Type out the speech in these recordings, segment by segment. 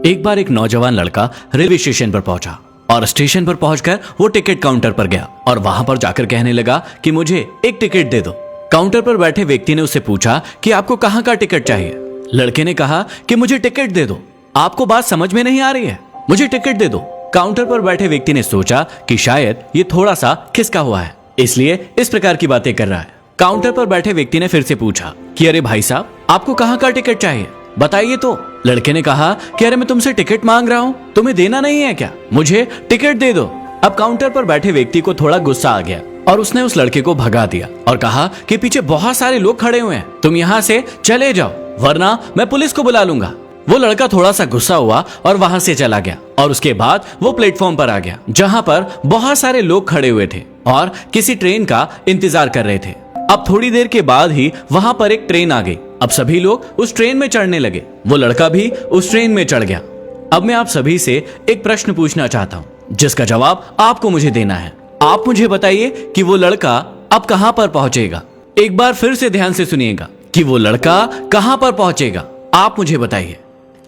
एक बार एक नौजवान लड़का रेलवे स्टेशन पर पहुंचा और स्टेशन पर पहुंचकर वो टिकट काउंटर पर गया और वहां पर जाकर कहने लगा कि मुझे एक टिकट दे दो। काउंटर पर बैठे व्यक्ति ने उससे पूछा कि आपको कहां का टिकट चाहिए। लड़के ने कहा कि मुझे टिकट दे दो। आपको बात समझ में नहीं आ रही है, मुझे टिकट दे दो। काउंटर पर बैठे व्यक्ति ने सोचा कि शायद ये थोड़ा सा खिसका हुआ है, इसलिए इस प्रकार की बातें कर रहा है। काउंटर पर बैठे व्यक्ति ने फिर से पूछा कि अरे भाई साहब, आपको कहां का टिकट चाहिए, बताइए तो। लड़के ने कहा कि अरे मैं तुमसे टिकट मांग रहा हूँ, तुम्हें देना नहीं है क्या, मुझे टिकट दे दो। अब काउंटर पर बैठे व्यक्ति को थोड़ा गुस्सा आ गया और उसने उस लड़के को भगा दिया और कहा कि पीछे बहुत सारे लोग खड़े हुए हैं, तुम यहाँ से चले जाओ वरना मैं पुलिस को बुला लूंगा। वो लड़का थोड़ा सा गुस्सा हुआ और वहां से चला गया और उसके बाद वो प्लेटफॉर्म पर आ गया जहां पर बहुत सारे लोग खड़े हुए थे और किसी ट्रेन का इंतजार कर रहे थे। अब थोड़ी देर के बाद ही वहां पर एक ट्रेन आ गई। अब सभी लोग उस ट्रेन में चढ़ने लगे, वो लड़का भी उस ट्रेन में चढ़ गया। अब मैं आप सभी से एक प्रश्न पूछना चाहता हूं जिसका जवाब आपको मुझे देना है। आप मुझे बताइए कि वो लड़का अब कहां पर पहुंचेगा। एक बार फिर से ध्यान से सुनिएगा कि वो लड़का कहां पर पहुंचेगा। आप मुझे बताइए,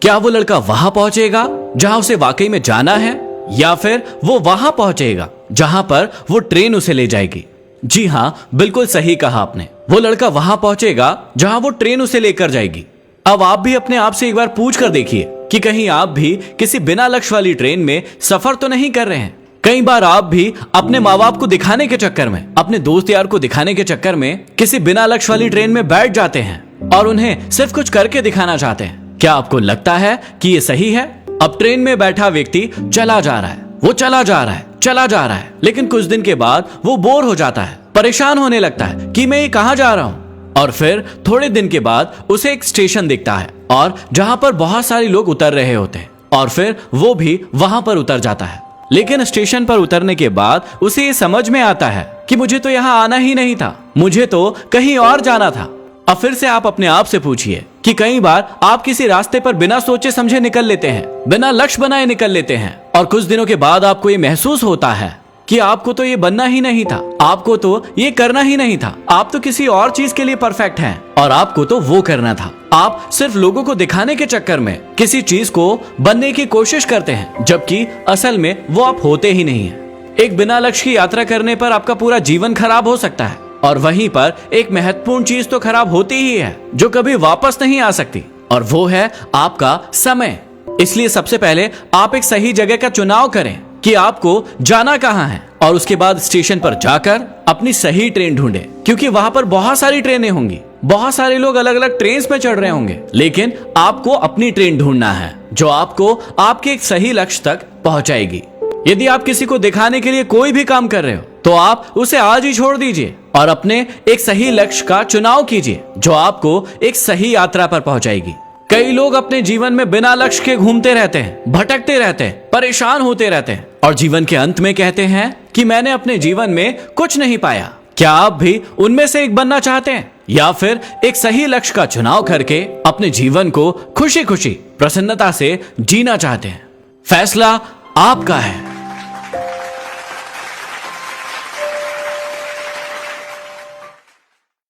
क्या वो लड़का वहां पहुंचेगा जहां उसे वाकई में जाना है, या फिर वो वहां पहुंचेगा जहां पर वो ट्रेन उसे ले जाएगी। जी हां, बिल्कुल सही कहा आपने, वो लड़का वहां पहुंचेगा जहां वो ट्रेन उसे लेकर जाएगी। अब आप भी अपने आप से एक बार पूछ कर देखिए कि कहीं आप भी किसी बिना लक्ष्य वाली ट्रेन में सफर तो नहीं कर रहे हैं। कई बार आप भी अपने माँ बाप को दिखाने के चक्कर में, अपने दोस्त यार को दिखाने के चक्कर में किसी बिना लक्ष्य वाली ट्रेन में बैठ जाते हैं और उन्हें सिर्फ कुछ करके दिखाना चाहते हैं। क्या आपको लगता है कि ये सही है? अब ट्रेन में बैठा व्यक्ति चला जा रहा है, वो चला जा रहा है, चला जा रहा है, लेकिन कुछ दिन के बाद वो बोर हो जाता है, परेशान होने लगता है कि मैं ये कहां जा रहा हूं। और फिर थोड़े दिन के बाद उसे एक स्टेशन दिखता है और जहां पर बहुत सारे लोग उतर रहे होते हैं और फिर वो भी वहां पर उतर जाता है। लेकिन स्टेशन पर उतरने के बाद उसे ये समझ में आता है कि मुझे तो यहाँ आना ही नहीं था, मुझे तो कहीं और जाना था। अब फिर से आप अपने आप से पूछिए कि कई बार आप किसी रास्ते पर बिना सोचे समझे निकल लेते हैं, बिना लक्ष्य बनाए निकल लेते हैं और कुछ दिनों के बाद आपको ये महसूस होता है कि आपको तो ये बनना ही नहीं था, आपको तो ये करना ही नहीं था, आप तो किसी और चीज के लिए परफेक्ट हैं और आपको तो वो करना था। आप सिर्फ लोगों को दिखाने के चक्कर में किसी चीज को बनने की कोशिश करते हैं, जबकि असल में वो आप होते ही नहीं है। एक बिना लक्ष्य की यात्रा करने पर आपका पूरा जीवन खराब हो सकता है और वहीं पर एक महत्वपूर्ण चीज तो खराब होती ही है जो कभी वापस नहीं आ सकती, और वो है आपका समय। इसलिए सबसे पहले आप एक सही जगह का चुनाव करें कि आपको जाना कहां है और उसके बाद स्टेशन पर जाकर अपनी सही ट्रेन ढूंढें, क्योंकि वहां पर बहुत सारी ट्रेनें होंगी, बहुत सारे लोग अलग अलग ट्रेन में चढ़ रहे होंगे, लेकिन आपको अपनी ट्रेन ढूंढना है जो आपको आपके एक सही लक्ष्य तक पहुंचाएगी। यदि आप किसी को दिखाने के लिए कोई भी काम कर रहे हो तो आप उसे आज ही छोड़ दीजिए और अपने एक सही लक्ष्य का चुनाव कीजिए जो आपको एक सही यात्रा पर पहुंचाएगी। कई लोग अपने जीवन में बिना लक्ष्य के घूमते रहते हैं, भटकते रहते हैं, परेशान होते रहते हैं और जीवन के अंत में कहते हैं कि मैंने अपने जीवन में कुछ नहीं पाया। क्या आप भी उनमें से एक बनना चाहते हैं या फिर एक सही लक्ष्य का चुनाव करके अपने जीवन को खुशी खुशी प्रसन्नता से जीना चाहते हैं? फैसला आपका है।